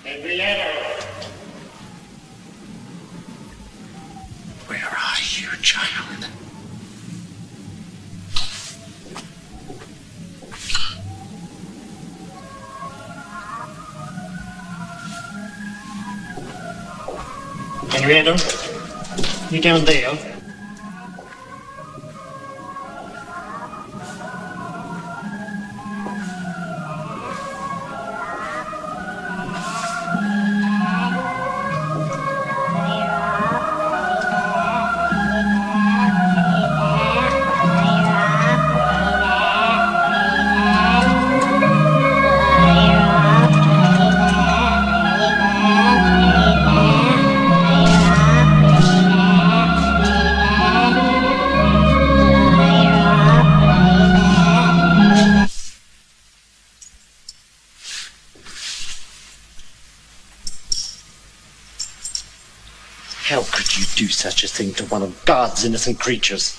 Henrietta! Where are you, child? Henrietta? You down there? How could you do such a thing to one of God's innocent creatures?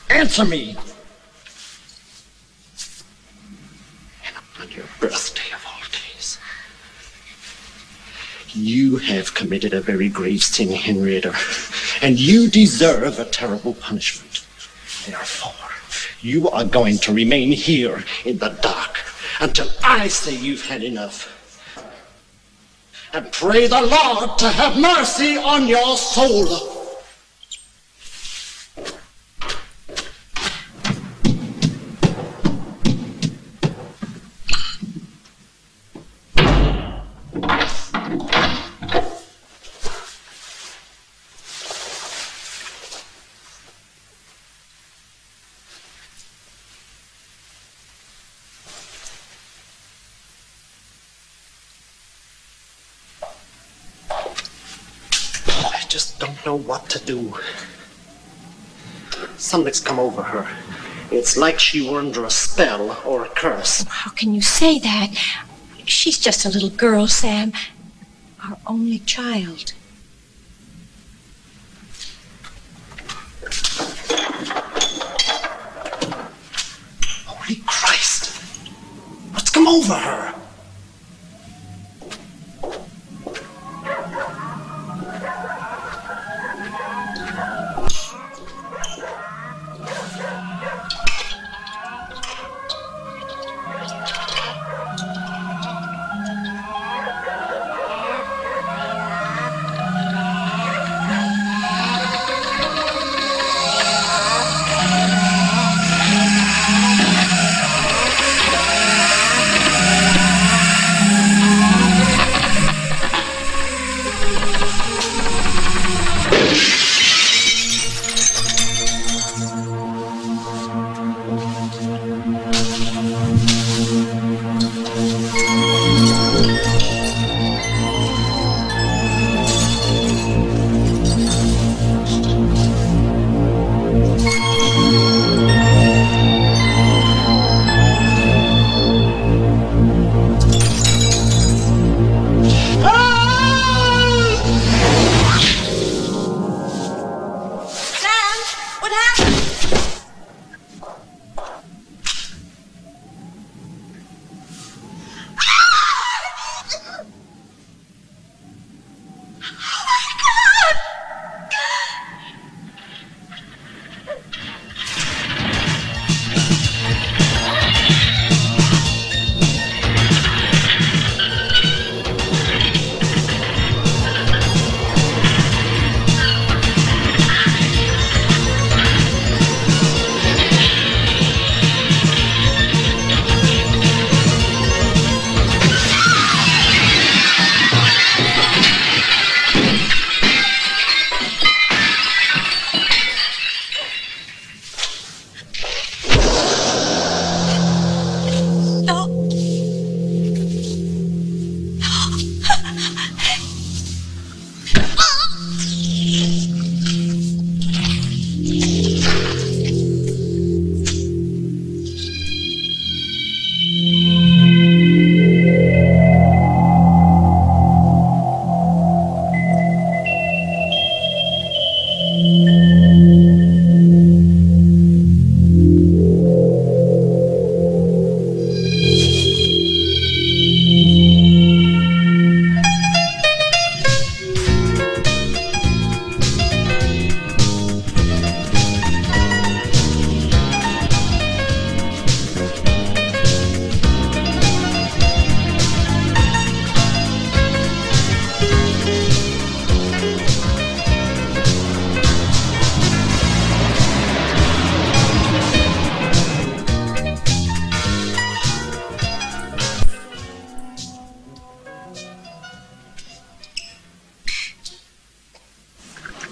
Answer me! And upon your birthday of all days. You have committed a very grave sin, Henrietta, and you deserve a terrible punishment. Therefore, you are going to remain here in the dark until I say you've had enough. And pray the Lord to have mercy on your soul. I just don't know what to do. Something's come over her. It's like she were under a spell or a curse. How can you say that? She's just a little girl, Sam. Our only child. Holy Christ! What's come over her?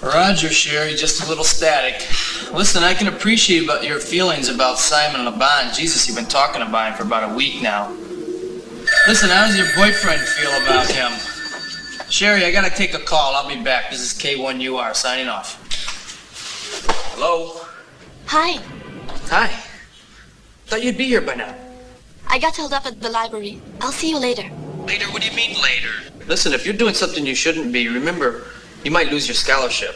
Roger, Sherry, just a little static. Listen, I can appreciate your feelings about Simon LeBon. Jesus, you've been talking about him for about a week now. Listen, how does your boyfriend feel about him? Sherry, I gotta take a call. I'll be back. This is K1UR signing off. Hello? Hi. Hi. Thought you'd be here by now. I got held up at the library. I'll see you later. Later? What do you mean later? Listen, if you're doing something you shouldn't be, remember, you might lose your scholarship.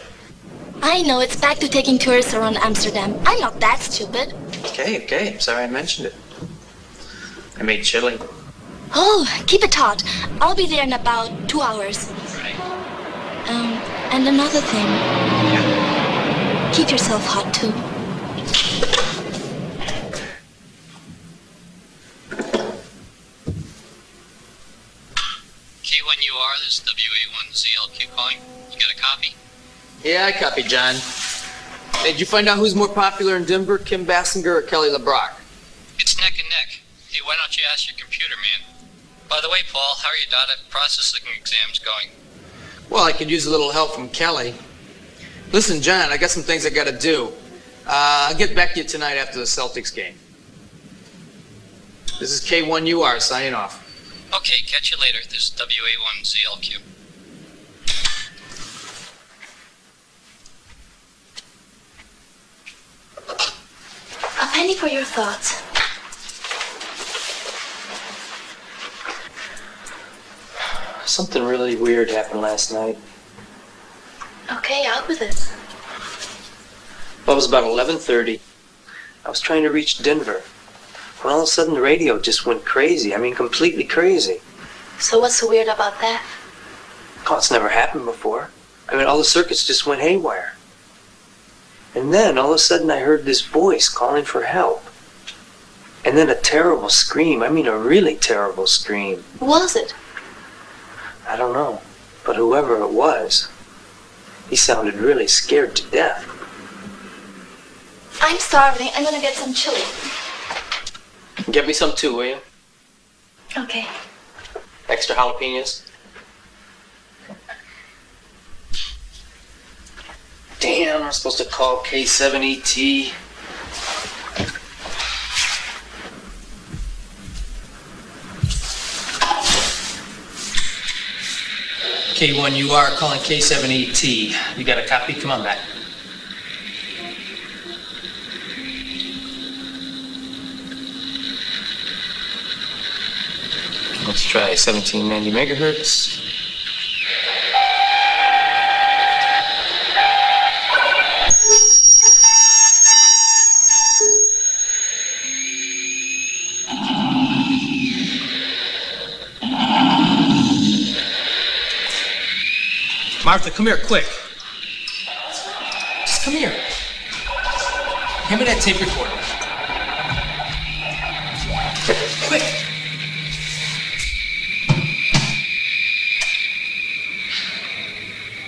I know, it's back to taking tourists around Amsterdam. I'm not that stupid. Okay. Sorry I mentioned it. I made chili. Oh, keep it hot. I'll be there in about 2 hours. Right. And another thing. Yeah. Keep yourself hot, too. K1UR, this is WA1ZLQ calling. You got a copy? Yeah, I copy, John. Hey, did you find out who's more popular in Denver, Kim Basinger or Kelly LeBrock? It's neck and neck. Hey, why don't you ask your computer man? By the way, Paul, how are your data processing exams going? Well, I could use a little help from Kelly. Listen, John, I got some things I gotta do. I'll get back to you tonight after the Celtics game. This is K1UR signing off. Okay, catch you later. This is WA1ZLQ. A penny for your thoughts. Something really weird happened last night. Okay, out with it. Well, it was about 11:30. I was trying to reach Denver. When all of a sudden the radio just went crazy. I mean, completely crazy. So what's so weird about that? Oh, it's never happened before. I mean, all the circuits just went haywire. And then all of a sudden I heard this voice calling for help. And then a terrible scream. I mean, a really terrible scream. Who was it? I don't know. But whoever it was, he sounded really scared to death. I'm starving. I'm gonna get some chili. Get me some too, will you? Okay. Extra jalapenos? Damn, I'm supposed to call K7ET. K1UR calling K7ET. You got a copy? Come on back. Let's try 1790 megahertz. Martha, come here, quick. Just come here. Hand me that tape recorder. Quick.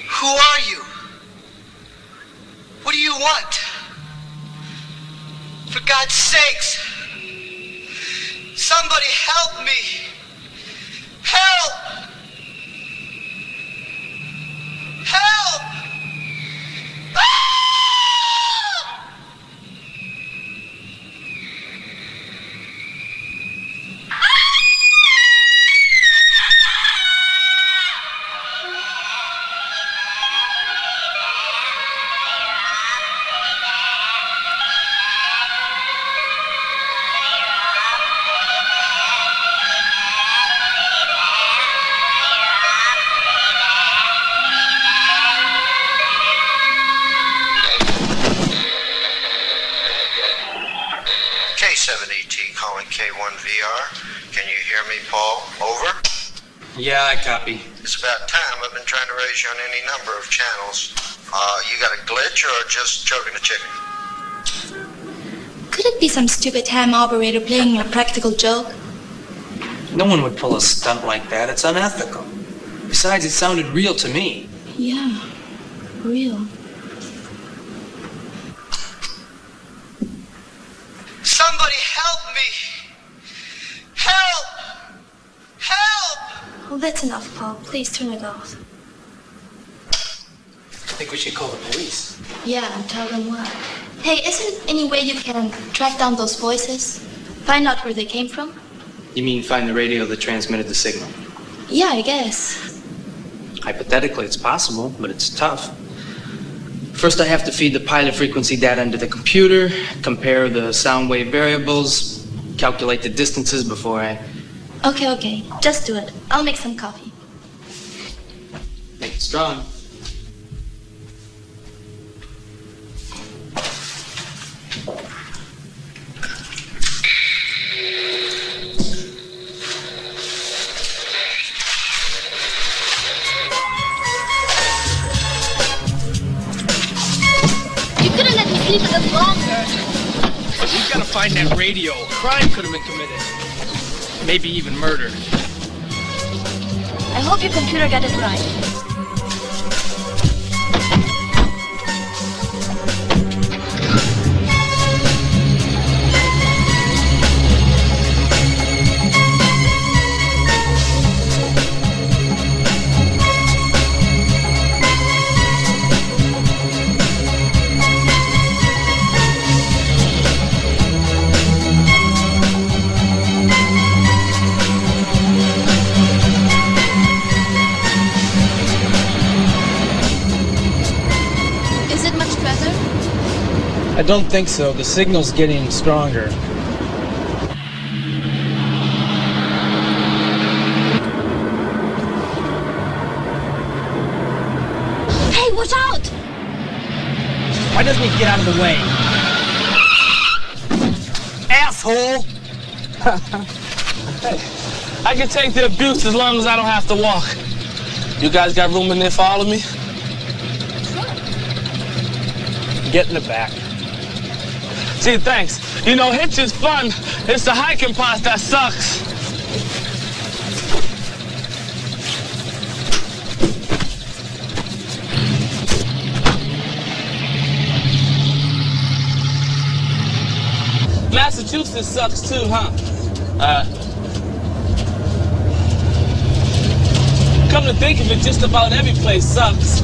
Who are you? What do you want? For God's sakes, somebody help me! Help! Help! K7ET calling K1VR. Can you hear me, Paul? Over? Yeah, I copy. It's about time. I've been trying to raise you on any number of channels. You got a glitch or just choking a chicken? Could it be some stupid ham operator playing a practical joke? No one would pull a stunt like that. It's unethical. Besides, it sounded real to me. Yeah, real. Somebody help me! Help! Help! Oh, that's enough, Paul. Please turn it off. think we should call the police. Yeah, and tell them what. Hey, is there any way you can track down those voices? Find out where they came from? You mean find the radio that transmitted the signal? Yeah, I guess. Hypothetically, it's possible, but it's tough. First, I have to feed the pilot frequency data into the computer, compare the sound wave variables, calculate the distances before I... Okay. Just do it. I'll make some coffee. Make it strong. Sleep a little longer. We've got to find that radio. A crime could have been committed. Maybe even murder. I hope your computer got it right. I don't think so. The signal's getting stronger. Hey, watch out! Why doesn't he get out of the way? Asshole! Hey, I can take the abuse as long as I don't have to walk. You guys got room in there for all of me? Get in the back. Gee, thanks. You know, hitch is fun. It's the hiking part that sucks. Massachusetts sucks too, huh? Come to think of it, just about every place sucks.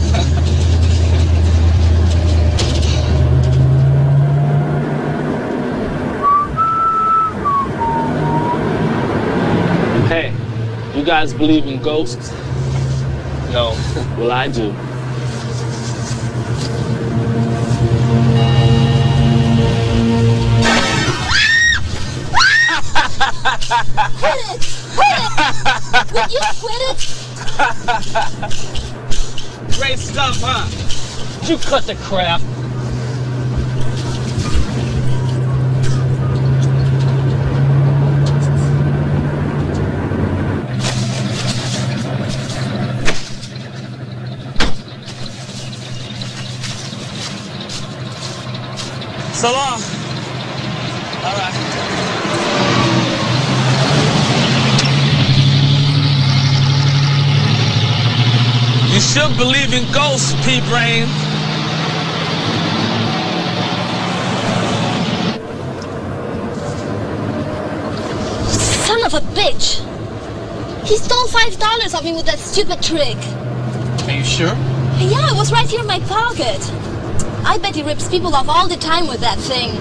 Hey, you guys believe in ghosts? No. Well, I do. Quit it! Quit it! Would you quit it? Great stuff, huh? You cut the crap. So long. All right. You should believe in ghosts, pea-brain. Son of a bitch! He stole $5 off me with that stupid trick. Are you sure? Yeah, it was right here in my pocket. I bet he rips people off all the time with that thing.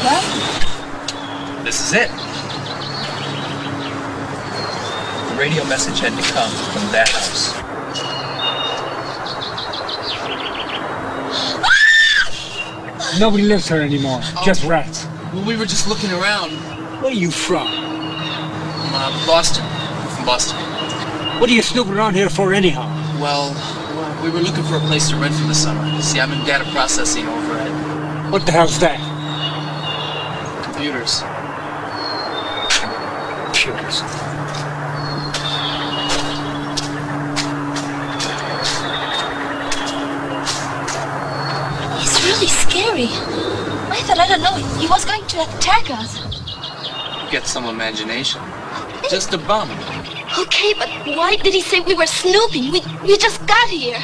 What? This is it. The radio message had to come from that house. Nobody lives here anymore. Just rats. Well, we were just looking around. Where are you from? Boston. From Boston. What are you snooping around here for anyhow? Well, we were looking for a place to rent for the summer. See, I'm in data processing over at... What the hell's that? Computers. Computers. He's really scary. I thought, I don't know, he was going to attack us. Get some imagination. Just a bum. Okay, but why did he say we were snooping? We just got here.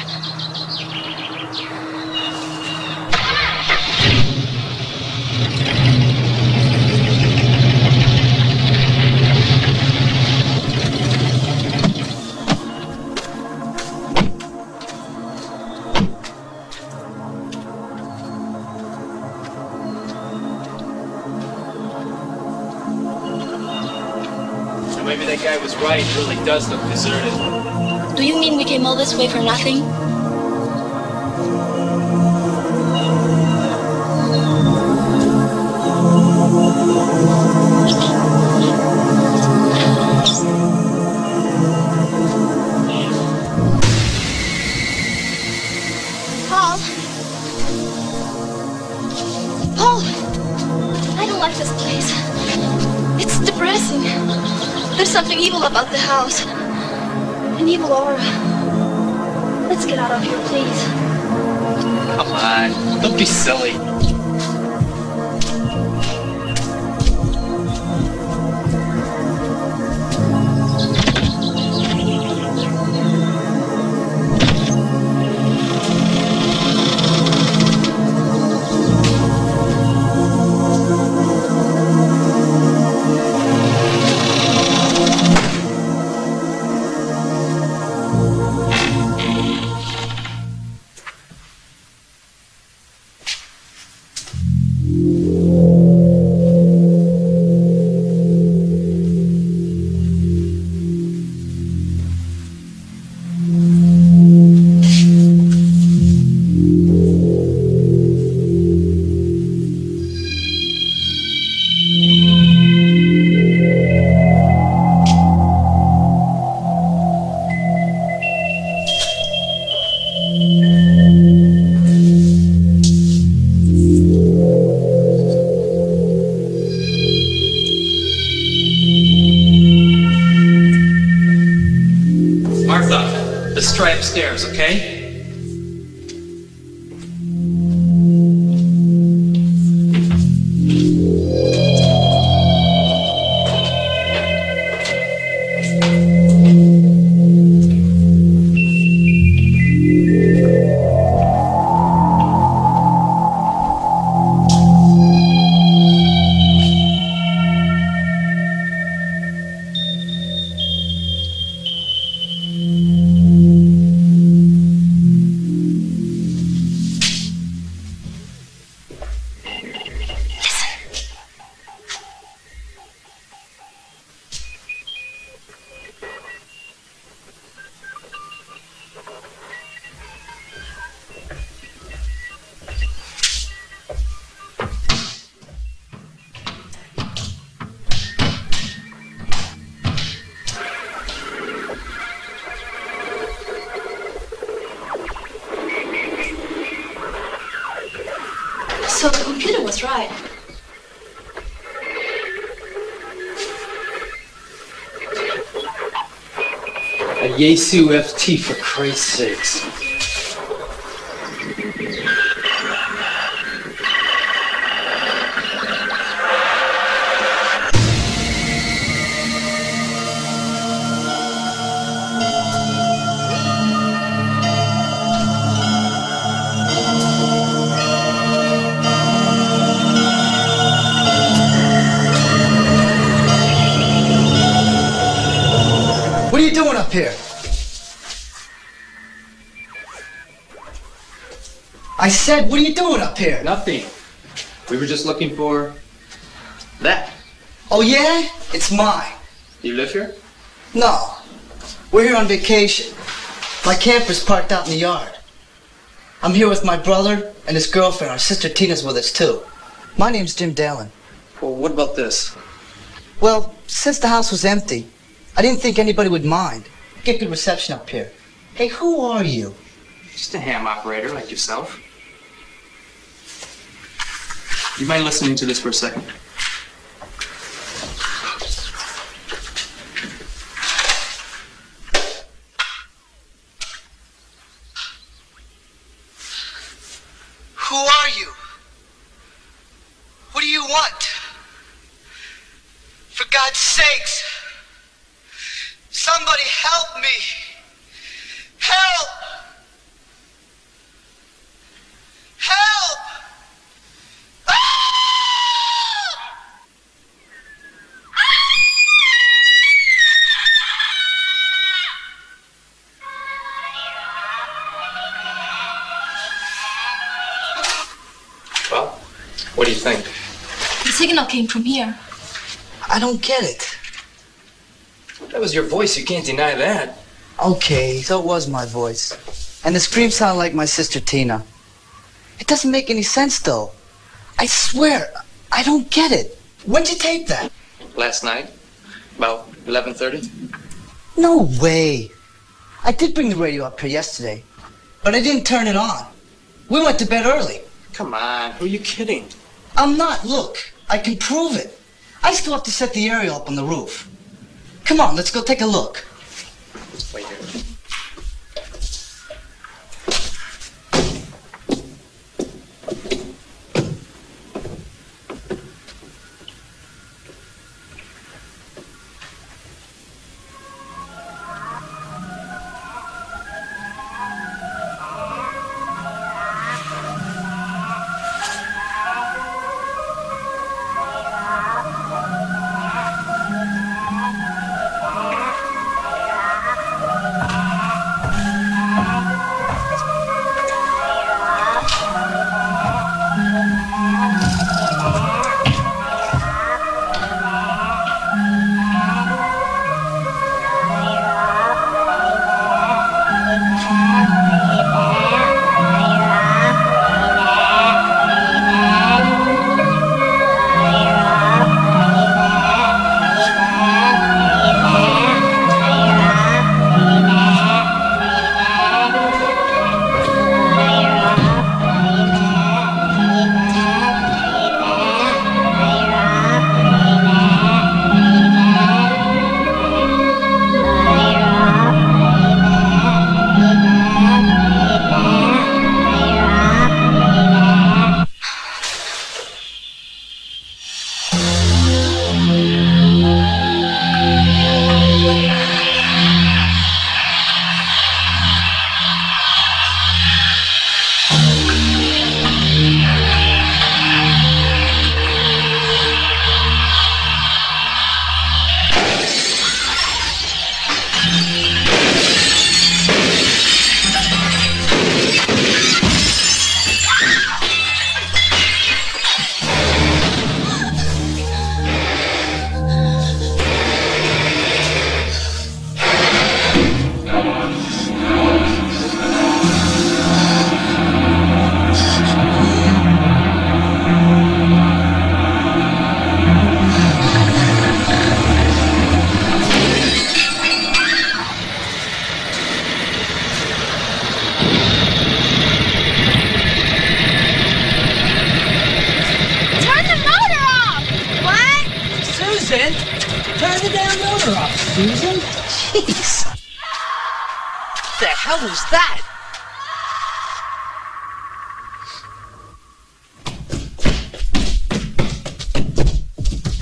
know, maybe that guy was right. It really does look deserted. Do you mean we came all this way for nothing? Paul! Paul! I don't like this place. It's depressing. There's something evil about the house. An evil aura. Let's get out of here, please. Come on, don't be silly. Let's try upstairs, okay? So the computer was right. A Yesu FT, for Christ's sakes. What are you doing up here? I said, what are you doing up here? Nothing. We were just looking for that. Oh yeah? It's mine. You live here? No. We're here on vacation. My camper's parked out in the yard. I'm here with my brother and his girlfriend. Our sister Tina's with us too. My name's Jim Dallin. Well, what about this? Well, since the house was empty, I didn't think anybody would mind. Get good reception up here. Hey, who are you? Just a ham operator like yourself. You mind listening to this for a second? Who are you? What do you want? For God's sakes, somebody help me! Help! Help! Ah! Well, what do you think? The signal came from here. I don't get it. That was your voice, you can't deny that. Okay, so it was my voice. And the scream sounded like my sister Tina. It doesn't make any sense, though. I swear, I don't get it. When'd you tape that? Last night, about 11:30. No way. I did bring the radio up here yesterday, but I didn't turn it on. We went to bed early. Come on, who are you kidding? I'm not. Look, I can prove it. I still have to set the aerial up on the roof. Come on, let's go take a look. Wait here. Turn the damn motor off, Susan. Jeez. What the hell was that?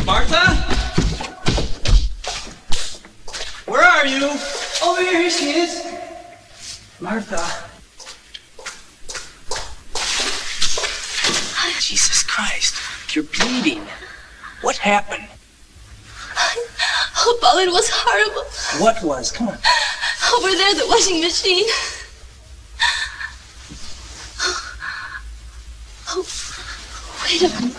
Martha? Where are you? Over here she is. Martha. Jesus Christ, you're bleeding. What happened? Oh, Paul, it was horrible. What was? Come on. Over there, the washing machine. Oh, wait a minute.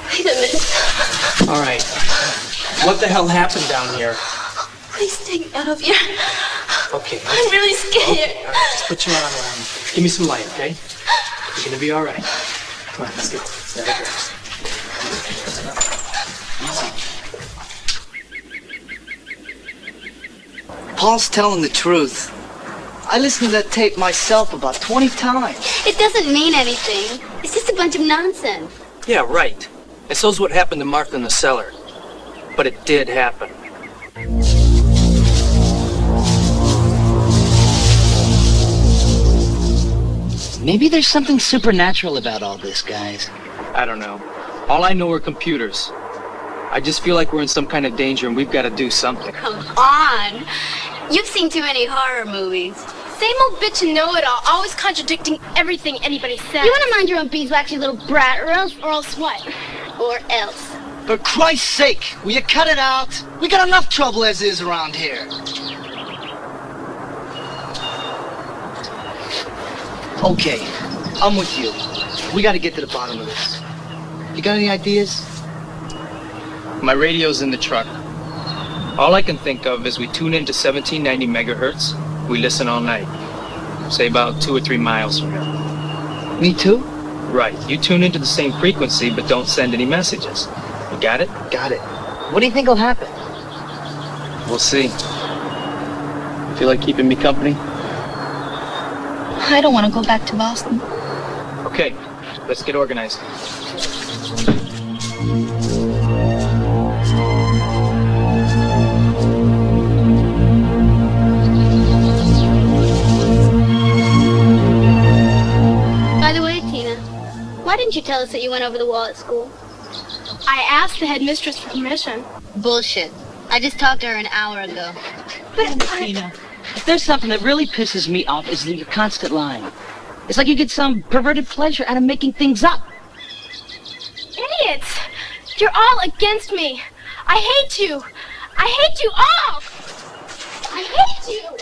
Wait a minute. All right. What the hell happened down here? Please take me out of here. Okay. I'm really scared. Okay, all right, just put your arm around me. Give me some light, okay? You're gonna be all right. Come on, let's go. Paul's telling the truth. I listened to that tape myself about 20 times. It doesn't mean anything. It's just a bunch of nonsense. Yeah, right. And so's what happened to Martha in the cellar. But it did happen. Maybe there's something supernatural about all this, guys. I don't know. All I know are computers. I just feel like we're in some kind of danger and we've got to do something. Come on. You've seen too many horror movies. Same old bitch and know-it-all, always contradicting everything anybody says. You want to mind your own beeswax, you little brat, or else what? Or else. For Christ's sake, will you cut it out? We got enough trouble as is around here. Okay, I'm with you. We gotta get to the bottom of this. You got any ideas? My radio's in the truck. All I can think of is we tune into 1790 megahertz. We listen all night. Say about 2 or 3 miles from here. Me too? Right. You tune into the same frequency, but don't send any messages. You got it? Got it. What do you think will happen? We'll see. Feel like keeping me company? I don't want to go back to Boston. Okay, let's get organized. By the way, Tina, why didn't you tell us that you went over the wall at school? I asked the headmistress for permission. Bullshit. I just talked to her an hour ago. But Tina, if there's something that really pisses me off is your constant lying. It's like you get some perverted pleasure out of making things up. idiots! You're all against me. I hate you. I hate you all. I hate you.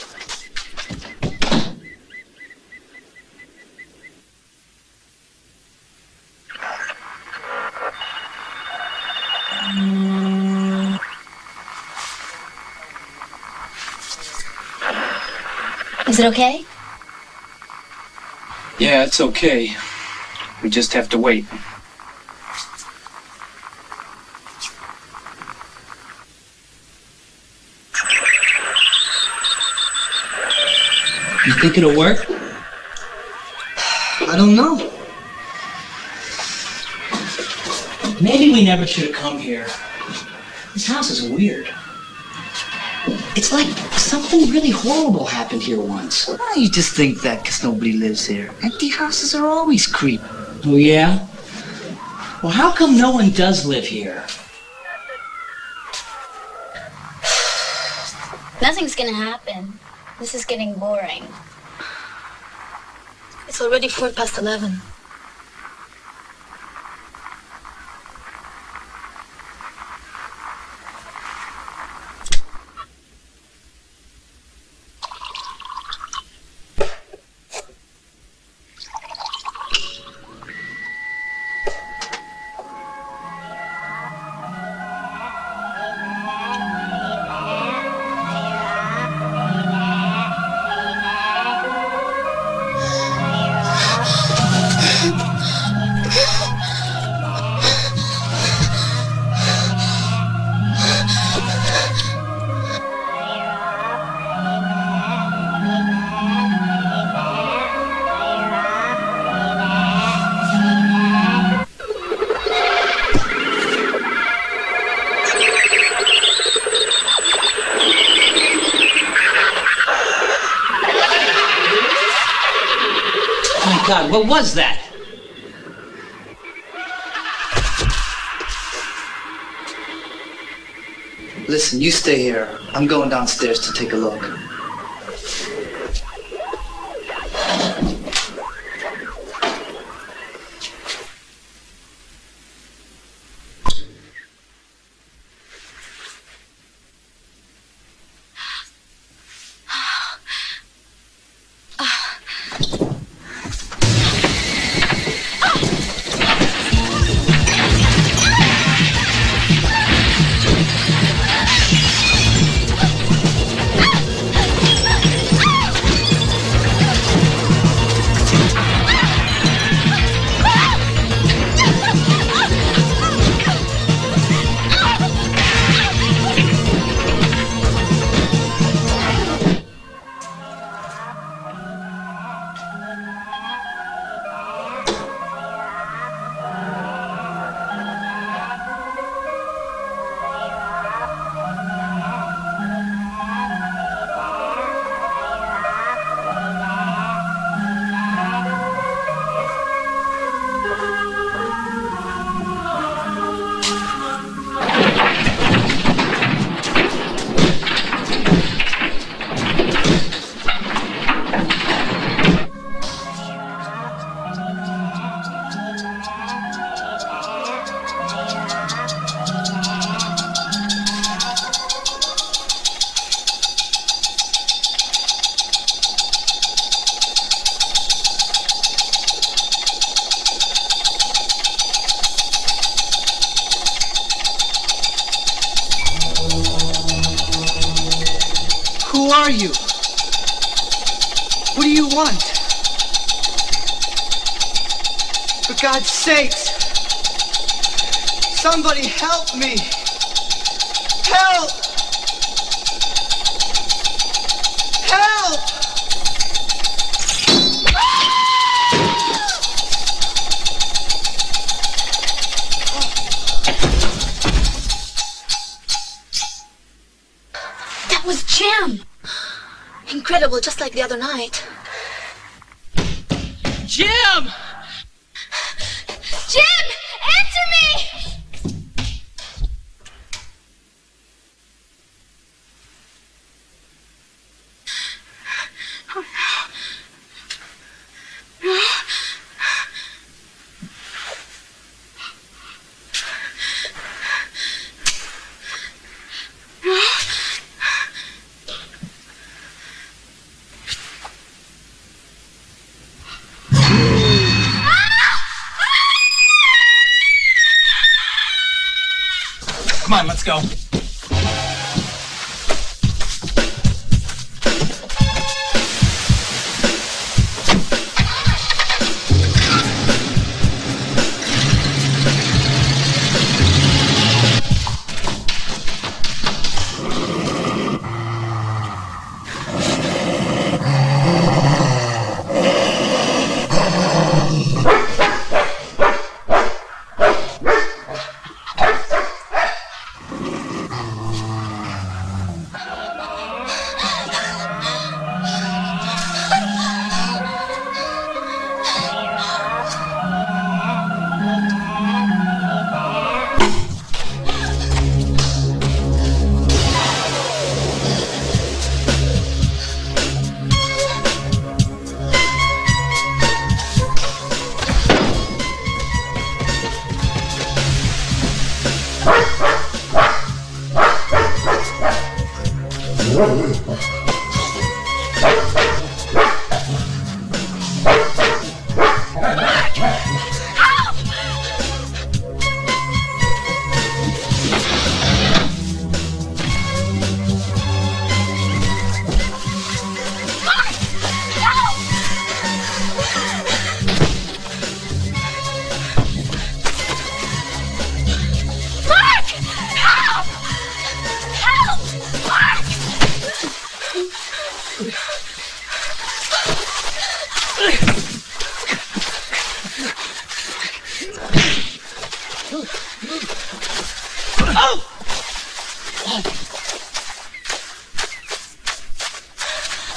Is it okay? Yeah, it's okay. We just have to wait. You think it'll work? I don't know. Maybe we never should have come here. This house is weird. It's like something really horrible happened here once. Why you just think that because nobody lives here? Empty houses are always creepy. Oh, yeah? Well, how come no one does live here? Nothing's gonna happen. This is getting boring. It's already 11:04. God, what was that? Listen, you stay here. I'm going downstairs to take a look. Who are you? What do you want? For God's sakes, somebody help me! Help! Help! That was Jim! Incredible, just like the other night. Jim! Jim! Answer me! Oh, no. No. No. Come on, let's go.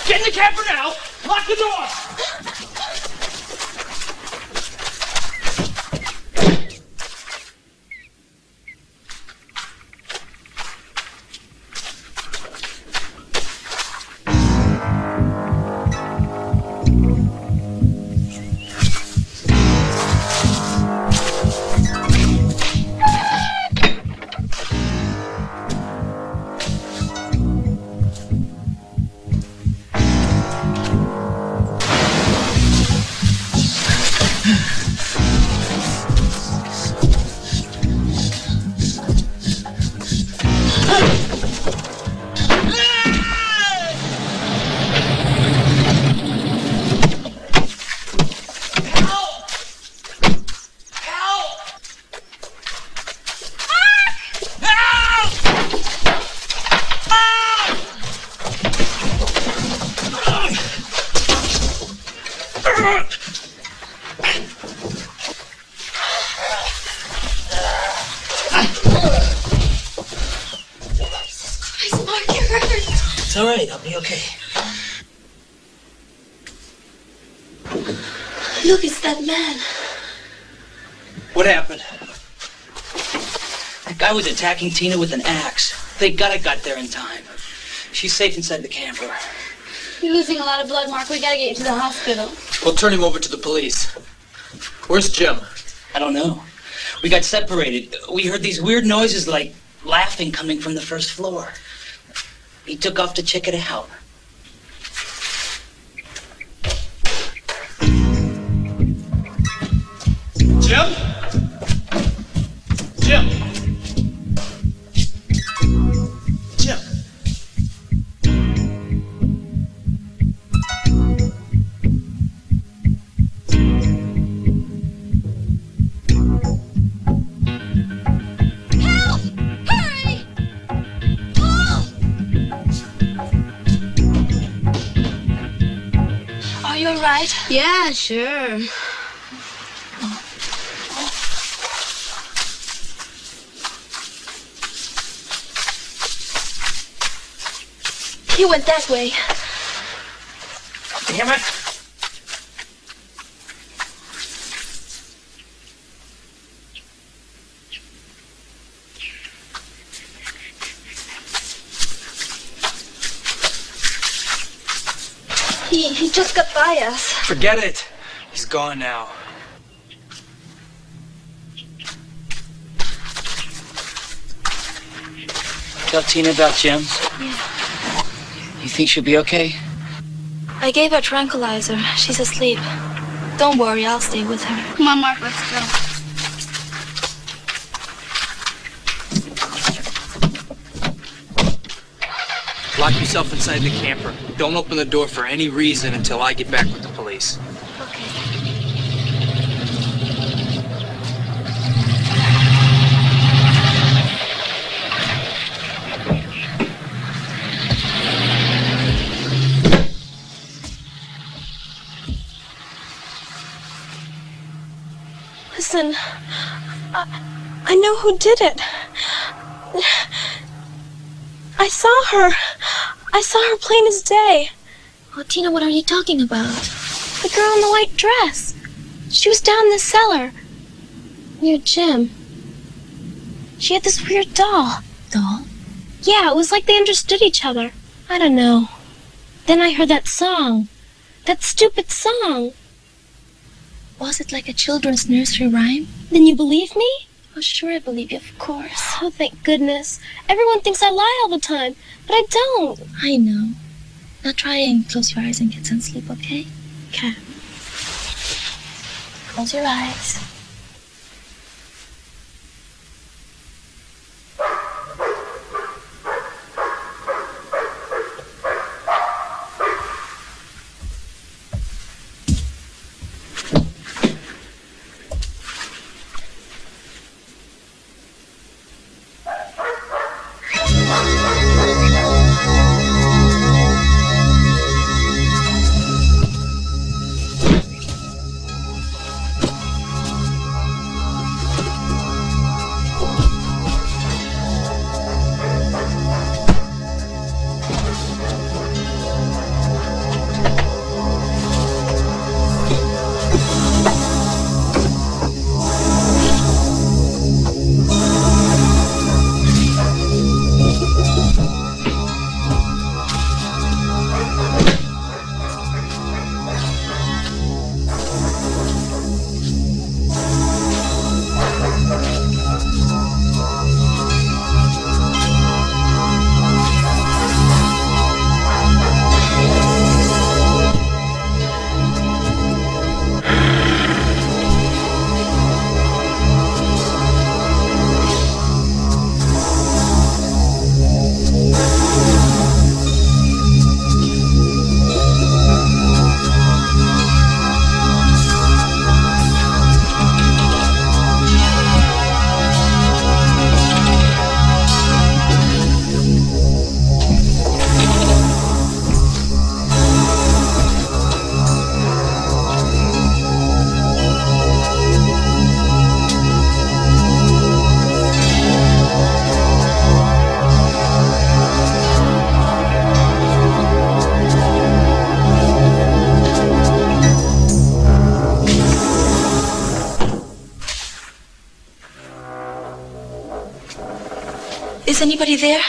Get in the camper now! Lock the door! It's all right. I'll be okay. Look, it's that man. What happened? That guy was attacking Tina with an axe. Thank God I got there in time. She's safe inside the camper. You're losing a lot of blood, Mark. We gotta get you to the hospital. We'll turn him over to the police. Where's Jim? I don't know. We got separated. We heard these weird noises like laughing coming from the first floor. He took off to check it out. Jim? Jim? Jim? all right? Yeah, sure. He went that way. Damn it! He just got by us. Forget it. He's gone now. Tell Tina about Jim? Yeah. You think she'll be okay? I gave her a tranquilizer. She's asleep. Don't worry, I'll stay with her. Come on, Mark, let's go. Lock yourself inside the camper. Don't open the door for any reason until I get back with the police. Listen, I know who did it. I saw her. I saw her plain as day. Oh, Tina, what are you talking about? The girl in the white dress. She was down in the cellar. Near Jim. She had this weird doll. Doll? Yeah, it was like they understood each other. I don't know. Then I heard that song. That stupid song. Was it like a children's nursery rhyme? Then you believe me? Oh, sure, I believe you, of course. Oh, thank goodness. Everyone thinks I lie all the time, but I don't. I know. Now try and close your eyes and get some sleep, okay? Okay. Close your eyes. Is anybody there?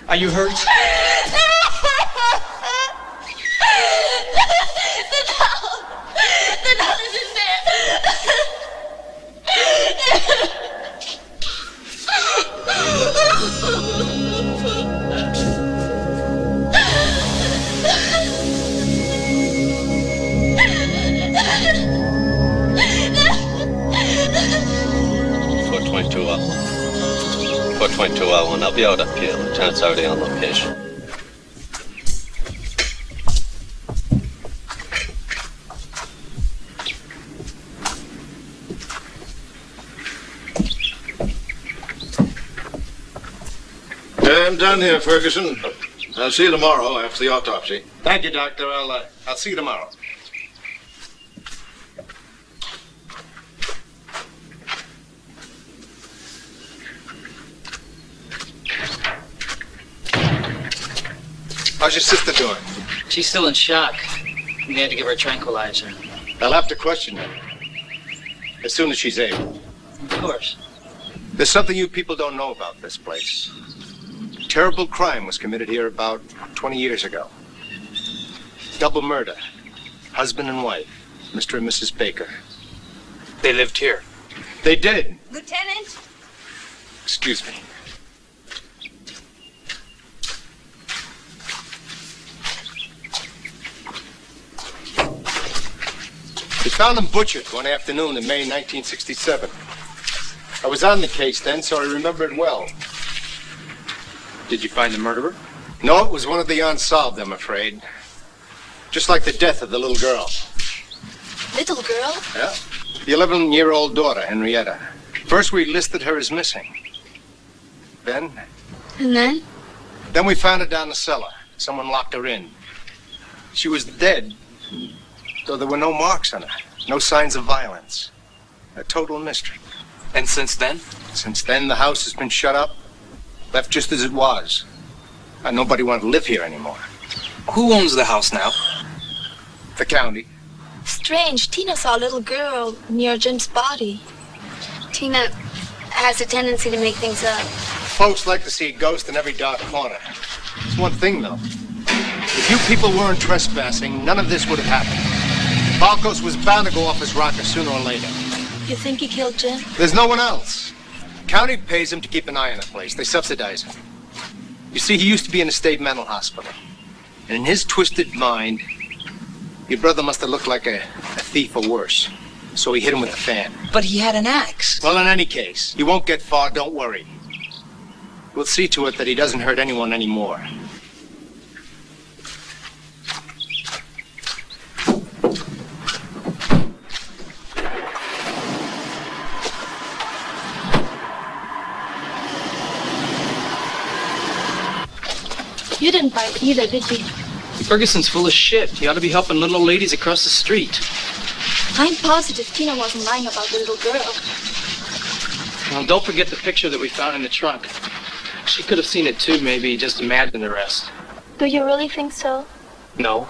Are you hurt? The doll is in there. 42201. I'll be out up here. Lieutenant's already on location. I'm done here, Ferguson. I'll see you tomorrow after the autopsy. Thank you, Doctor. I'll see you tomorrow. How's your sister doing? She's still in shock. We had to give her a tranquilizer. I'll have to question her as soon as she's able. Of course. There's something you people don't know about this place. A terrible crime was committed here about 20 years ago. Double murder. Husband and wife, Mr. and Mrs. Baker. They lived here. They did. Lieutenant? Excuse me. We found them butchered one afternoon in May 1967. I was on the case then, so I remember it well. Did you find the murderer? No, it was one of the unsolved, I'm afraid. Just like the death of the little girl. Little girl? Yeah. The 11-year-old daughter, Henrietta. First we listed her as missing. Then? And then? Then we found her down the cellar. Someone locked her in. She was dead, though there were no marks on her. No signs of violence. A total mystery. And since then? Since then, the house has been shut up, left just as it was. And nobody wanted to live here anymore. Who owns the house now? The county. Strange. Tina saw a little girl near Jim's body. Tina has a tendency to make things up. Folks like to see a ghost in every dark corner. It's one thing, though. If you people weren't trespassing, none of this would have happened. Balkos was bound to go off his rocker sooner or later. You think he killed Jim? There's no one else. County pays him to keep an eye on the place. They subsidize him. You see, he used to be in a state mental hospital. And in his twisted mind, your brother must have looked like a thief or worse. So he hit him with the fan. But he had an axe. Well, in any case, he won't get far, don't worry. We'll see to it that he doesn't hurt anyone anymore. You didn't bite either, did you? Ferguson's full of shit. He ought to be helping little old ladies across the street. I'm positive Tina wasn't lying about the little girl. Well, don't forget the picture that we found in the trunk. She could have seen it too, maybe, just imagined the rest. Do you really think so? No.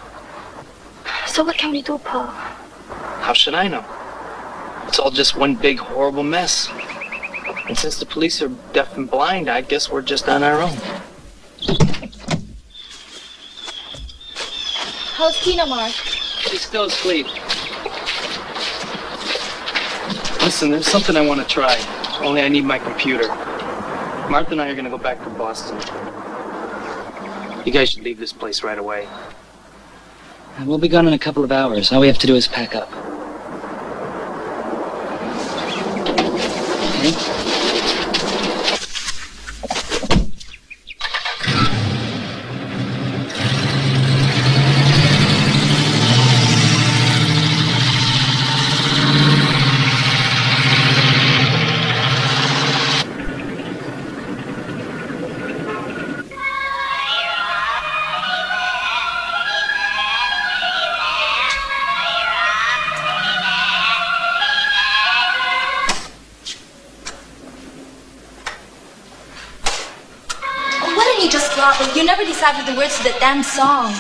So what can we do, Paul? How should I know? It's all just one big, horrible mess. And since the police are deaf and blind, I guess we're just on our own. How's Tina, Mark? She's still asleep. Listen, there's something I want to try. Only I need my computer. Martha and I are going to go back to Boston. You guys should leave this place right away. We'll be gone in a couple of hours. All we have to do is pack up. Okay? You never decided the words to the damn song.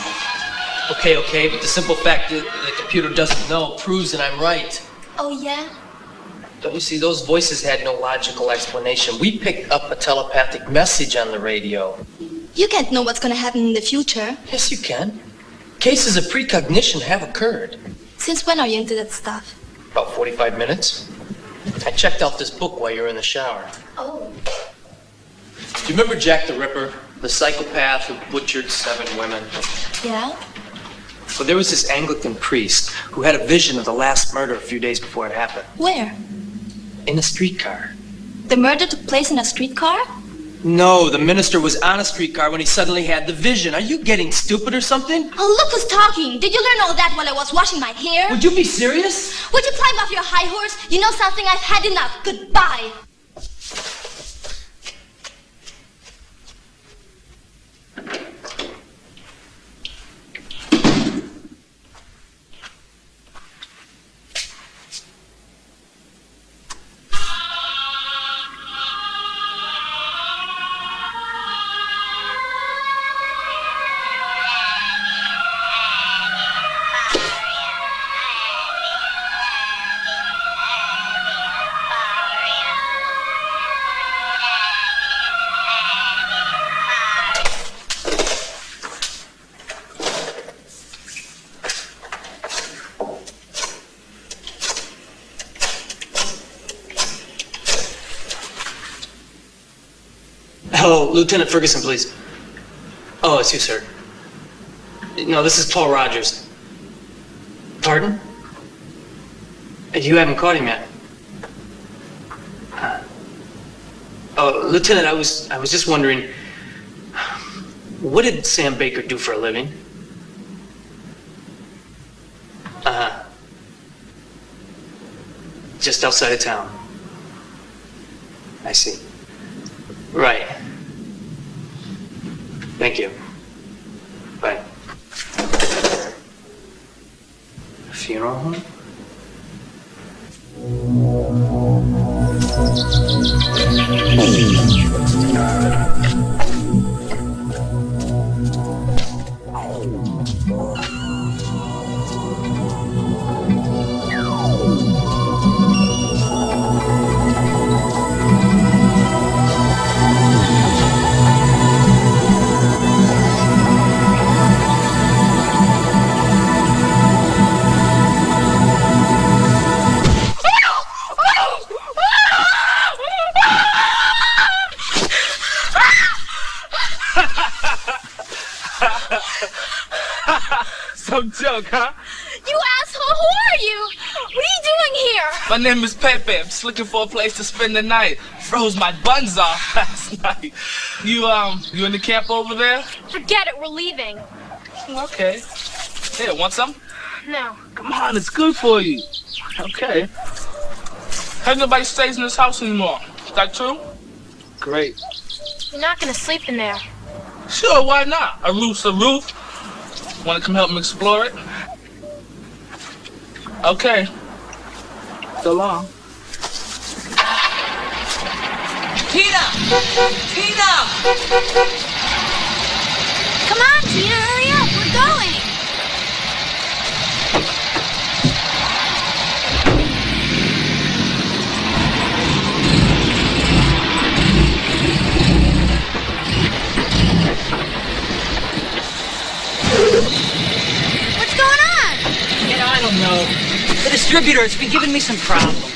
Okay, but the simple fact that the computer doesn't know proves that I'm right. Oh, yeah? Don't you see, those voices had no logical explanation. We picked up a telepathic message on the radio. You can't know what's going to happen in the future. Yes, you can. Cases of precognition have occurred. Since when are you into that stuff? About 45 minutes. I checked out this book while you were in the shower. Oh. Do you remember Jack the Ripper? The psychopath who butchered 7 women? Yeah? Well, there was this Anglican priest who had a vision of the last murder a few days before it happened. Where? In a streetcar. The murder took place in a streetcar? No, the minister was on a streetcar when he suddenly had the vision. Are you getting stupid or something? Oh, look who's talking. Did you learn all that while I was washing my hair? Would you be serious? Would you climb off your high horse? You know something? I've had enough. Goodbye. Hello, Lieutenant Ferguson, please. Oh, it's you, sir. No, this is Paul Rogers. Pardon? You haven't caught him yet. Oh, Lieutenant, I was just wondering, what did Sam Baker do for a living? Just outside of town. I see. Right. Thank you. Bye. Funeral home? Some joke, huh? You asshole, who are you? What are you doing here? My name is Pepe. I'm just looking for a place to spend the night. Froze my buns off last night. You in the camp over there? Forget it, we're leaving. Okay. Here, want some? No. Come on, it's good for you. Okay. Hey, nobody stays in this house anymore. Is that true? Great. You're not gonna sleep in there. Sure, why not? A roof's a roof. Want to come help me explore it? Okay. So long. Tina! Tina! Come on, Tina, hurry up, we're going! What's going on? I don't know. The distributor has been giving me some problems.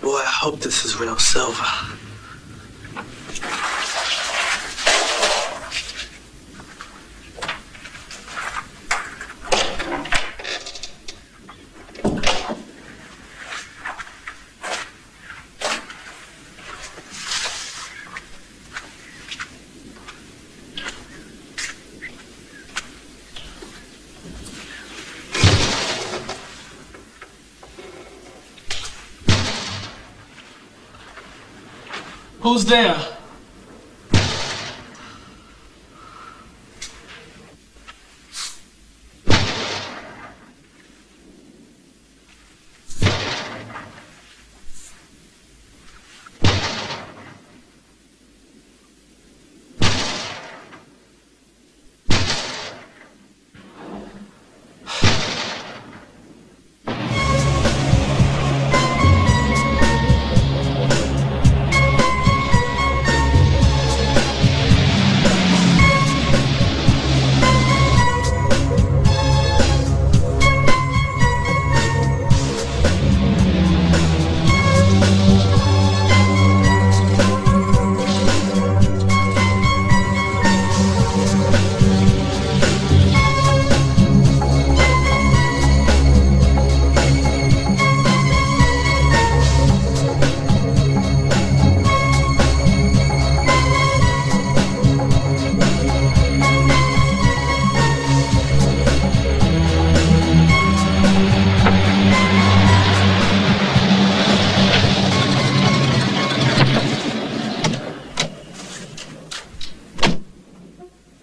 Boy, I hope this is real silver. Who's there?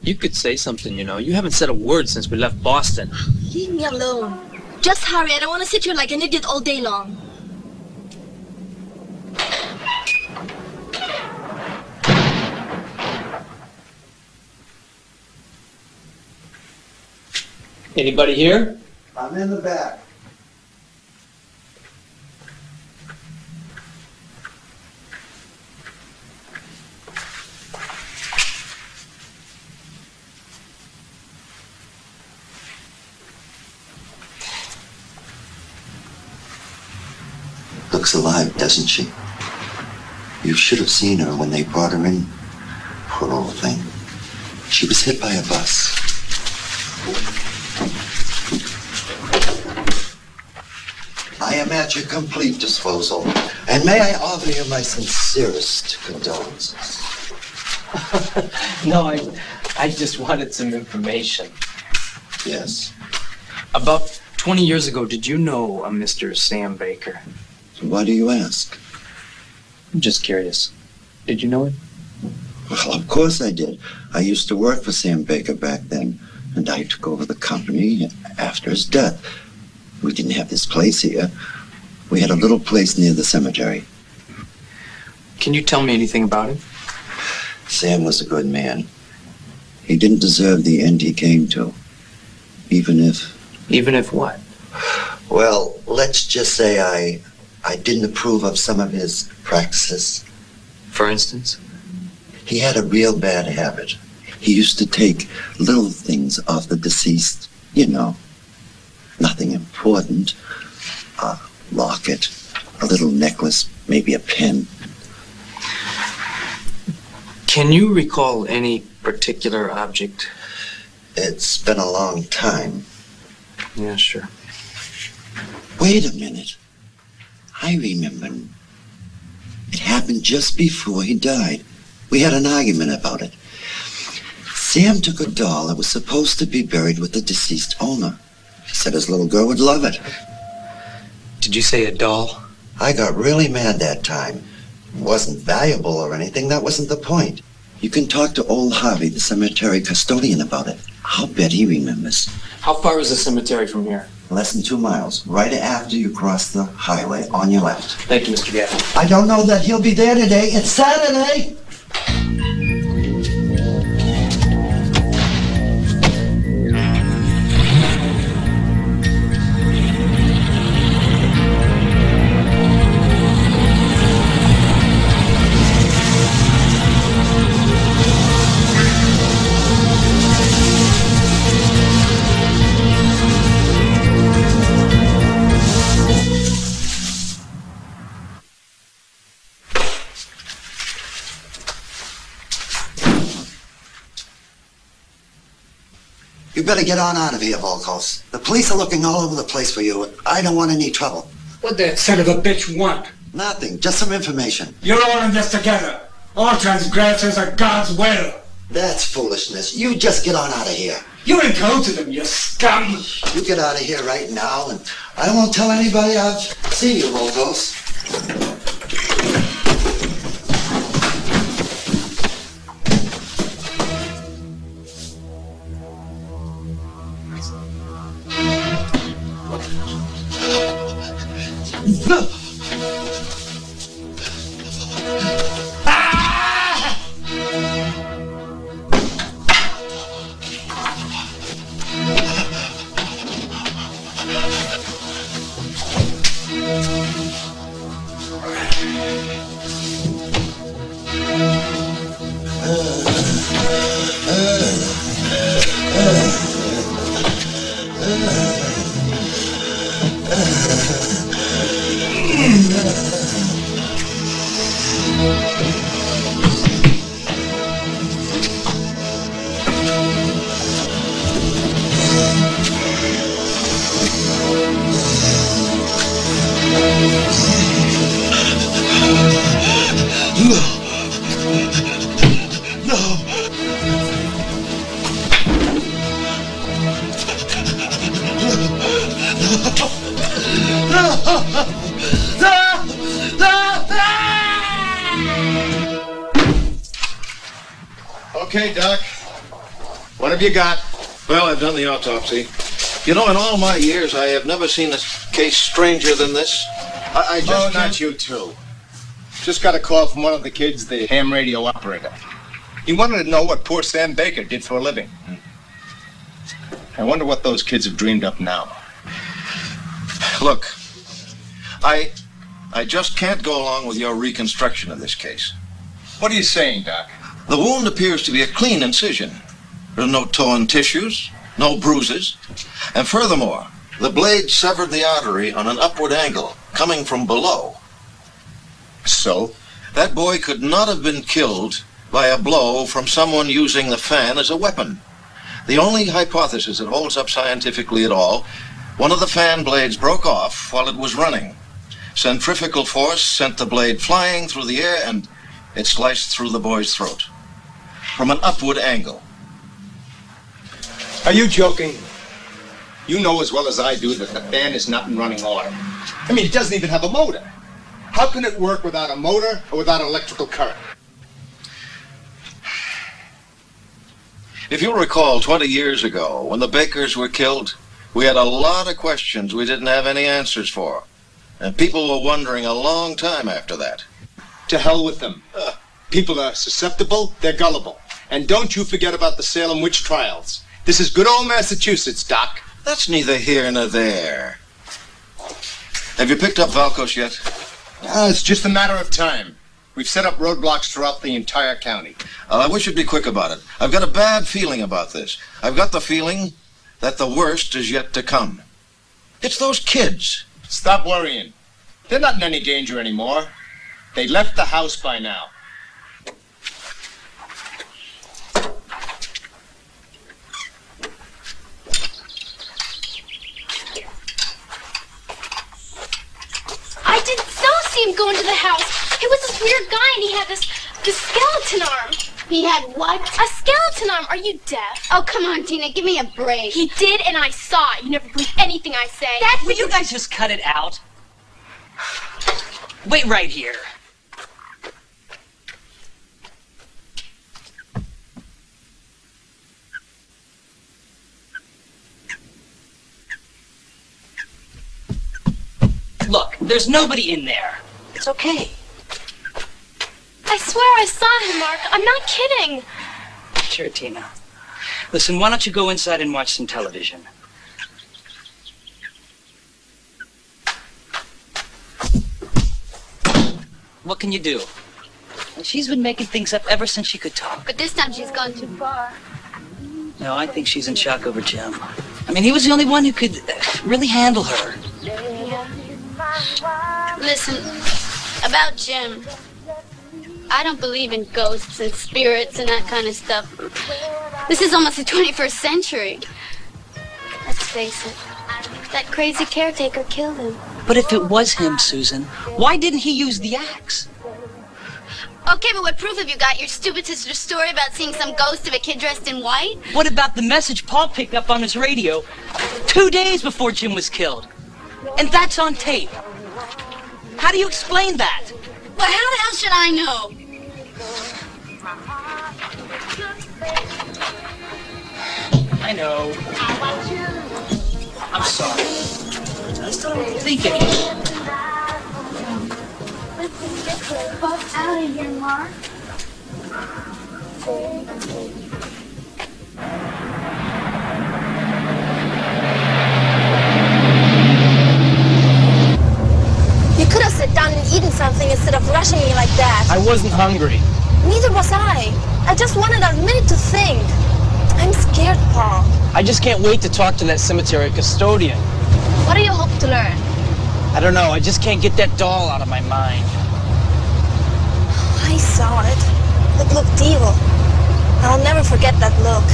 You could say something, you know. You haven't said a word since we left Boston. Leave me alone. Just hurry. I don't want to sit here like an idiot all day long. Anybody here? I'm in the back. Looks alive, doesn't she? You should have seen her when they brought her in. Poor old thing. She was hit by a bus. I am at your complete disposal. And may I offer you my sincerest condolences. No, I just wanted some information. Yes. About 20 years ago, did you know a Mr. Sam Baker? Why do you ask? I'm just curious. Did you know him? Well, of course I did. I used to work for Sam Baker back then, and I took over the company after his death. We didn't have this place here. We had a little place near the cemetery. Can you tell me anything about him? Sam was a good man. He didn't deserve the end he came to. Even if... Even if what? Well, let's just say I didn't approve of some of his practices. For instance? He had a real bad habit. He used to take little things off the deceased, you know. Nothing important. A locket, a little necklace, maybe a pen. Can you recall any particular object? It's been a long time. Yeah, sure. Wait a minute. I remember. It happened just before he died. We had an argument about it. Sam took a doll that was supposed to be buried with the deceased owner. He said his little girl would love it. Did you say a doll? I got really mad that time. It wasn't valuable or anything. That wasn't the point. You can talk to old Harvey, the cemetery custodian, about it. I'll bet he remembers. How far is the cemetery from here? Less than 2 miles. Right after you cross the highway, on your left. Thank you, Mr. Gavin. I don't know that he'll be there today. It's Saturday! You better get on out of here, Volkos. The police are looking all over the place for you. I don't want any trouble. What that son of a bitch want? Nothing, just some information. You're all in this together. All transgressors are God's will. That's foolishness. You just get on out of here. You ain't close to them, you scum. You get out of here right now, and I won't tell anybody I've seen you, Volkos. Okay, Doc. What have you got? Well, I've done the autopsy. You know, in all my years, I have never seen a case stranger than this. I just not you too. Just got a call from one of the kids, the ham radio operator. He wanted to know what poor Sam Baker did for a living. I wonder what those kids have dreamed up now. Look, I just can't go along with your reconstruction of this case. What are you saying, Doc? The wound appears to be a clean incision. There are no torn tissues, no bruises. And furthermore, the blade severed the artery on an upward angle, coming from below. So? That boy could not have been killed by a blow from someone using the fan as a weapon. The only hypothesis that holds up scientifically at all, one of the fan blades broke off while it was running. Centrifugal force sent the blade flying through the air and it sliced through the boy's throat from an upward angle. Are you joking? You know as well as I do that the fan is not in running order. I mean, it doesn't even have a motor. How can it work without a motor or without electrical current? If you'll recall, 20 years ago, when the Bakers were killed, we had a lot of questions we didn't have any answers for. And people were wondering a long time after that. To hell with them. People are susceptible, they're gullible. And don't you forget about the Salem witch trials. This is good old Massachusetts, Doc. That's neither here nor there. Have you picked up Valkos yet? It's just a matter of time. We've set up roadblocks throughout the entire county. I wish you'd be quick about it. I've got a bad feeling about this. I've got the feeling that the worst is yet to come. It's those kids. Stop worrying. They're not in any danger anymore. They left the house by now. I did so see him go into the house. He was this weird guy and he had this skeleton arm. He had what? A skeleton arm. Are you deaf? Oh, come on, Tina. Give me a break. He did, and I saw it. You never believe anything I say. Will you guys just cut it out? Wait right here. Look, there's nobody in there. It's okay. I swear I saw him, Mark. I'm not kidding. Sure, Tina. Listen, why don't you go inside and watch some television? What can you do? Well, she's been making things up ever since she could talk. But this time she's gone too far. No, I think she's in shock over Jim. I mean, he was the only one who could really handle her. Yeah. Listen, about Jim. I don't believe in ghosts and spirits and that kind of stuff. This is almost the 21st century. Let's face it. That crazy caretaker killed him. But if it was him, Susan, why didn't he use the axe? Okay, but what proof have you got? Your stupid sister's story about seeing some ghost of a kid dressed in white? What about the message Paul picked up on his radio 2 days before Jim was killed? And that's on tape. How do you explain that? Well, how the hell should I know? I know. I'm sorry. I still don't think anymore. Get the fuck out of here, Mark. You could have sat down and eaten something instead of rushing me like that. I wasn't hungry. Neither was I. I just wanted a minute to think. I'm scared, Paul. I just can't wait to talk to that cemetery custodian. What do you hope to learn? I don't know, I just can't get that doll out of my mind. I saw it. It looked evil. I'll never forget that look.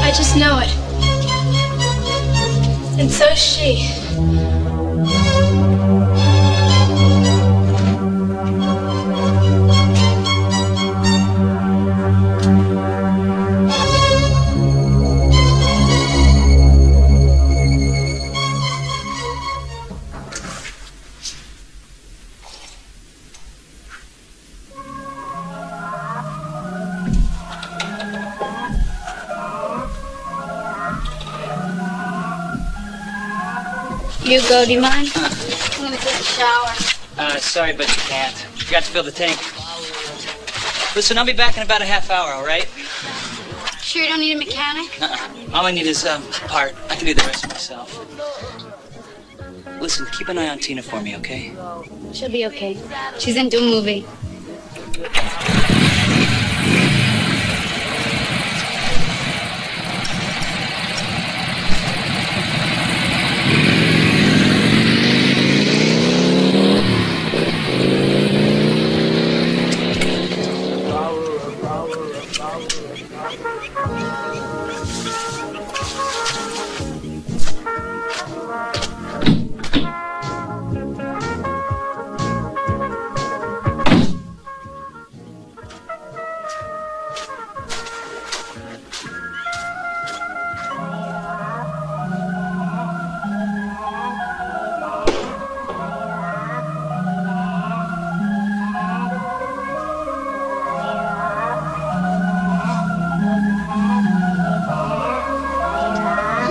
I just know it. And so is she. You go, do you mind? I'm gonna take a shower. Sorry, but you can't. Forgot to fill the tank. Listen, I'll be back in about a half hour, all right? Sure you don't need a mechanic? All I need is a part. I can do the rest myself. Listen, keep an eye on Tina for me, okay? She'll be okay. She's into a movie.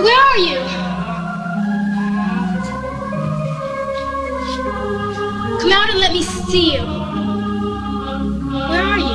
Where are you? Come out and let me see you. Where are you?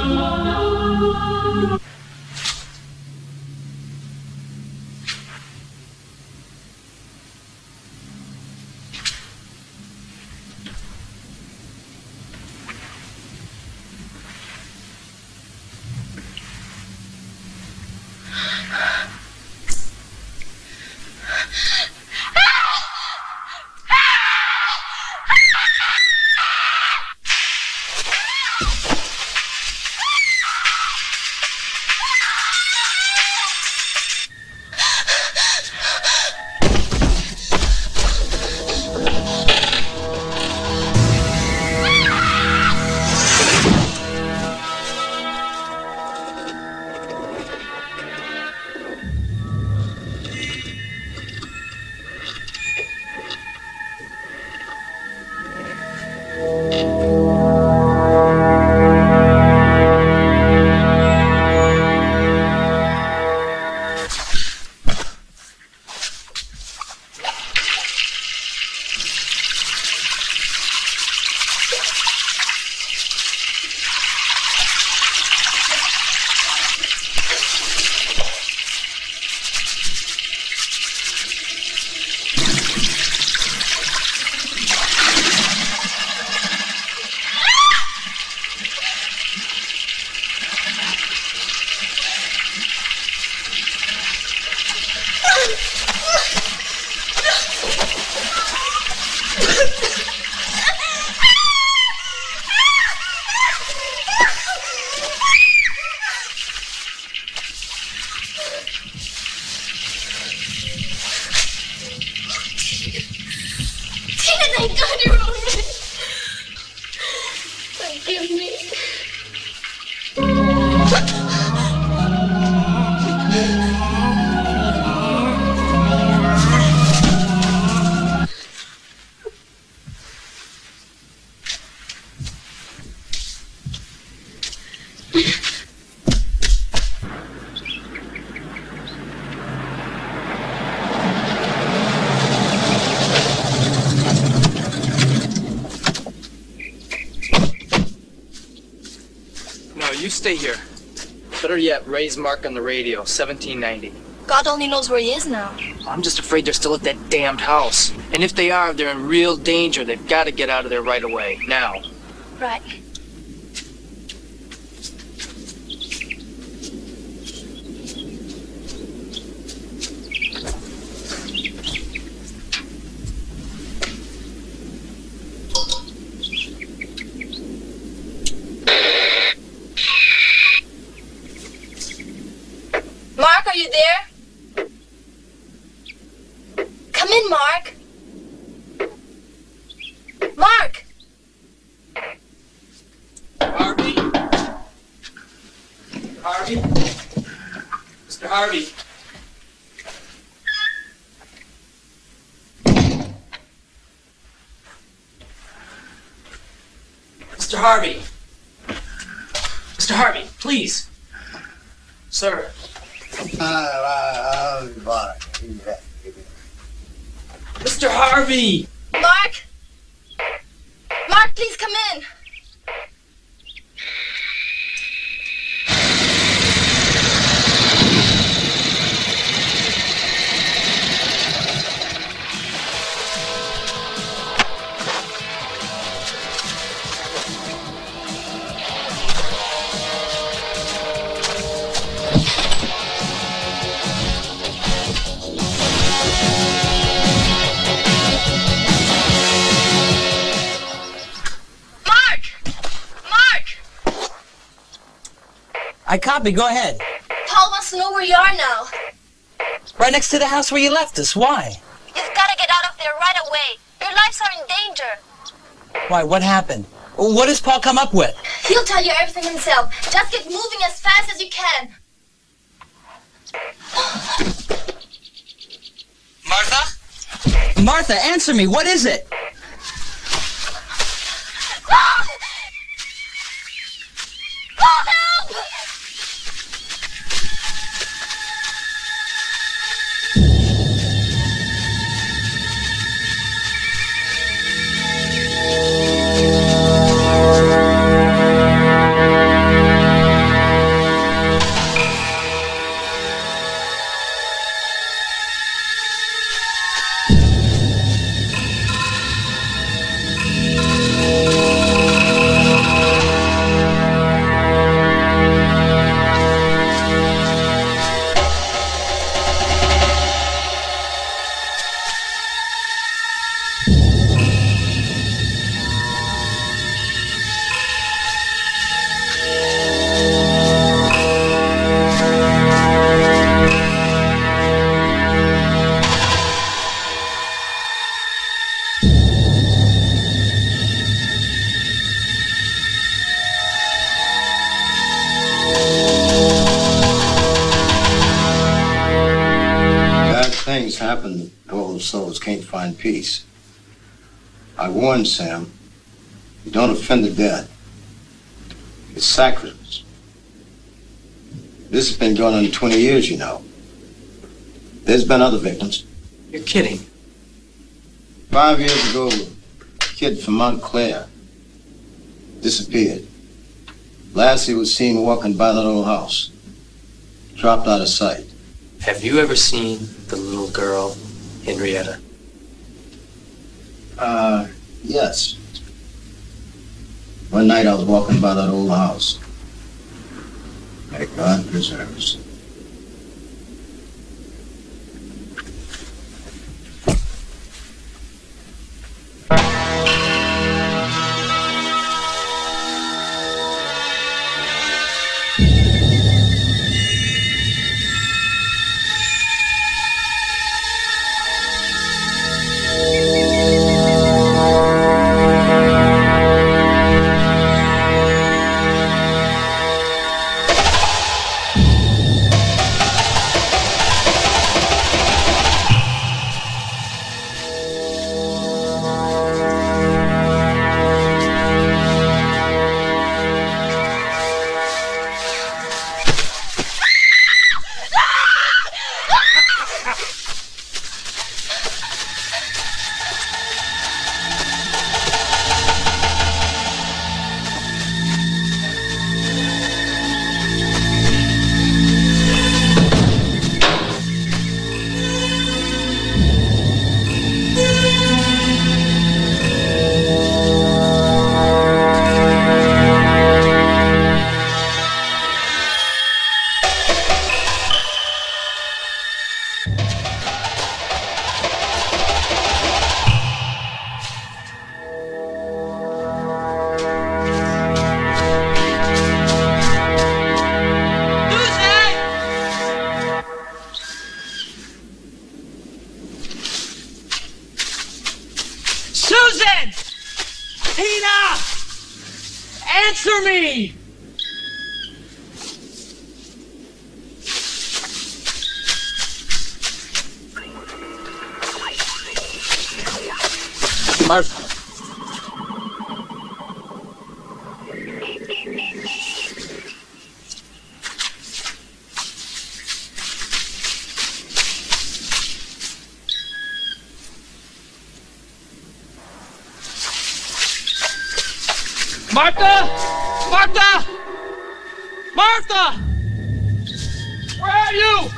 Thank God you're all right. Forgive me. stay here. Better yet, raise Mark on the radio, 1790. God only knows where he is now. I'm just afraid they're still at that damned house. And if they are, they're in real danger. They've got to get out of there right away. Now. Right. Mark, are you there? Come in, Mark. Mark! Harvey? Harvey? Mr. Harvey? Mr. Harvey? Mr. Harvey, please. Sir. Mr. Harvey! Mark! Mark, please come in. I copy, go ahead. Paul wants to know where you are now. Right next to the house where you left us, why? You've got to get out of there right away. Your lives are in danger. Why, what happened? What does Paul come up with? He'll tell you everything himself. Just get moving as fast as you can. Martha? Martha, answer me, what is it? Oh, help! Things happen to all those souls can't find peace. I warned Sam, you don't offend the dead. It's sacrilege. This has been going on 20 years, you know. There's been other victims. You're kidding. 5 years ago, a kid from Montclair disappeared. Last he was seen walking by that old house. Dropped out of sight. Have you ever seen the little girl, Henrietta? Yes. One night I was walking by that old house. May God preserve us. Susan! Tina! Answer me! Martha. Martha! Martha! Martha! Where are you?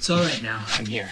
It's all right now. I'm here.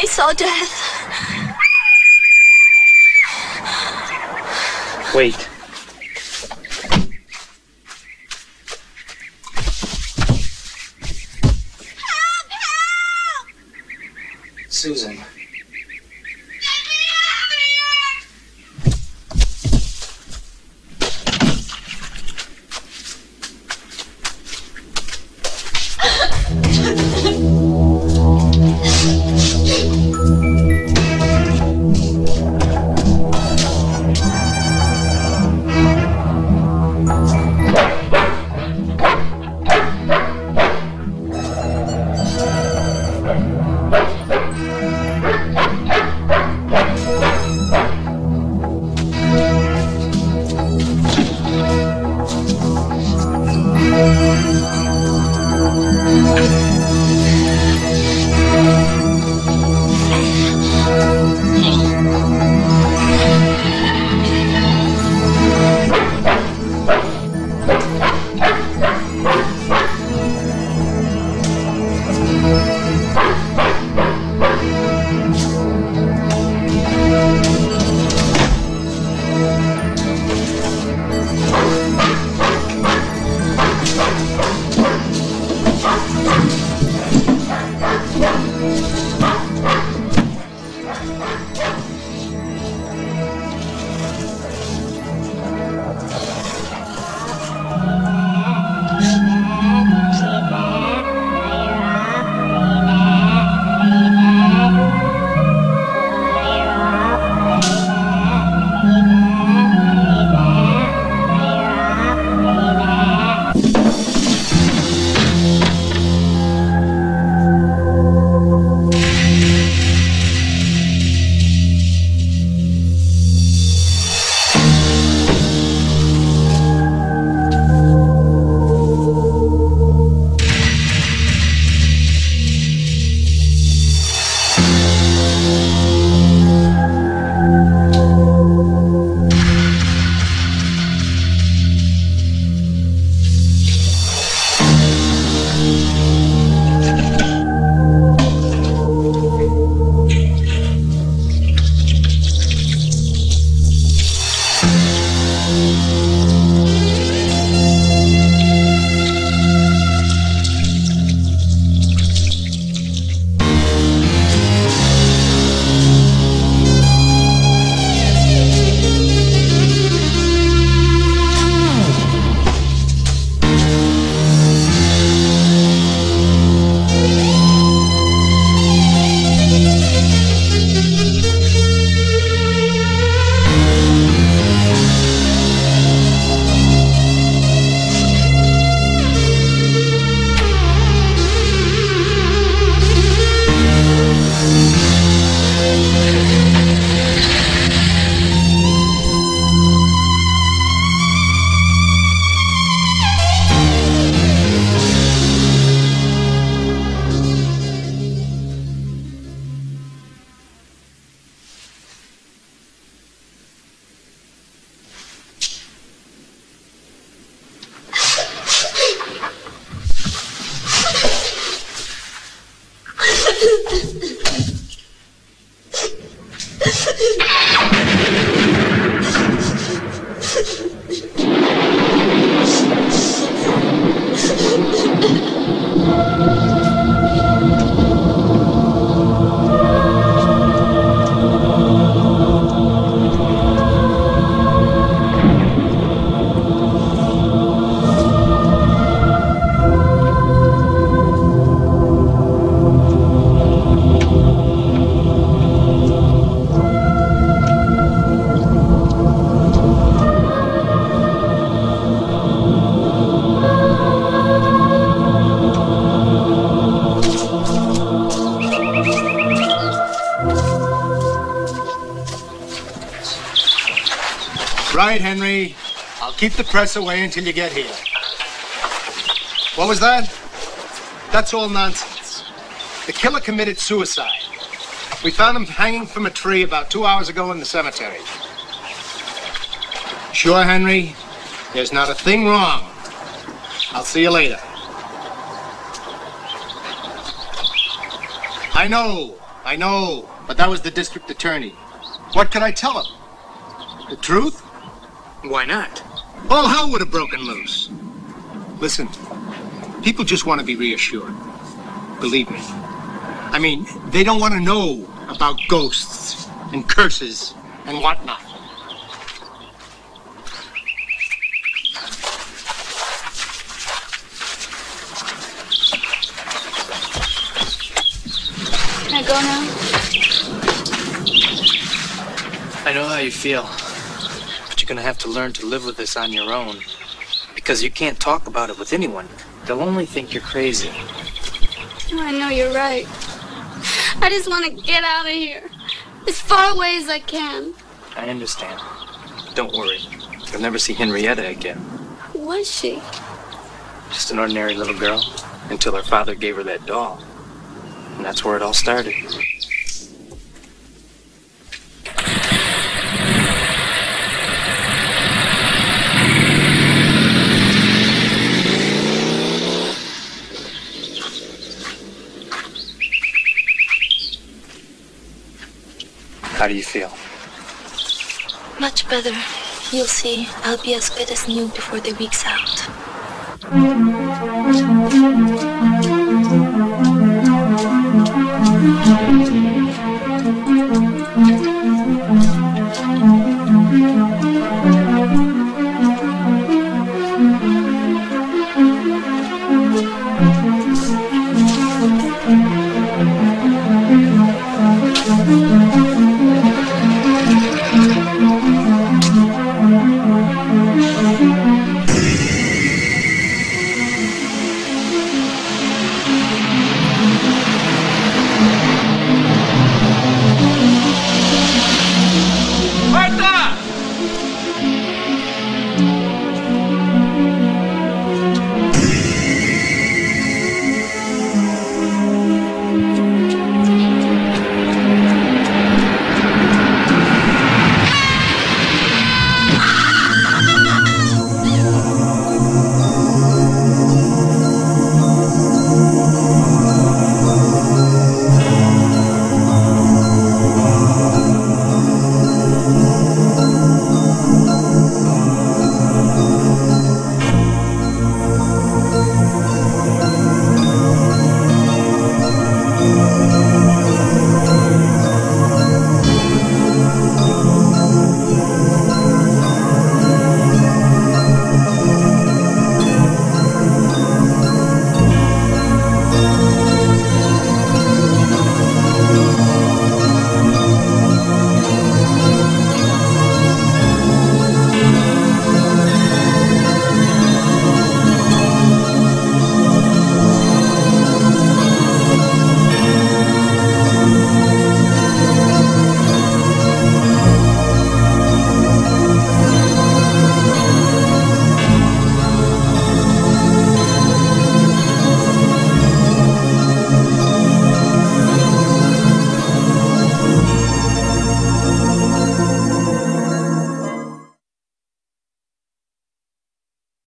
I saw death. Wait. Susan. right, Henry. I'll keep the press away until you get here. What was that? That's all nonsense. The killer committed suicide. We found him hanging from a tree about 2 hours ago in the cemetery. Sure, Henry? There's not a thing wrong. I'll see you later. I know, but that was the district attorney. What could I tell him? The truth? Why not? All hell would have broken loose. Listen, people just want to be reassured. Believe me. I mean, they don't want to know about ghosts and curses and whatnot. Can I go now? I know how you feel, but you're gonna have to learn to live with this on your own, because you can't talk about it with anyone. They'll only think you're crazy. I know you're right. I just want to get out of here, as far away as I can. I understand. Don't worry. You'll never see Henrietta again. Who was she? Just an ordinary little girl, until her father gave her that doll. And that's where it all started. How do you feel? Much better. You'll see, I'll be as good as new before the week's out.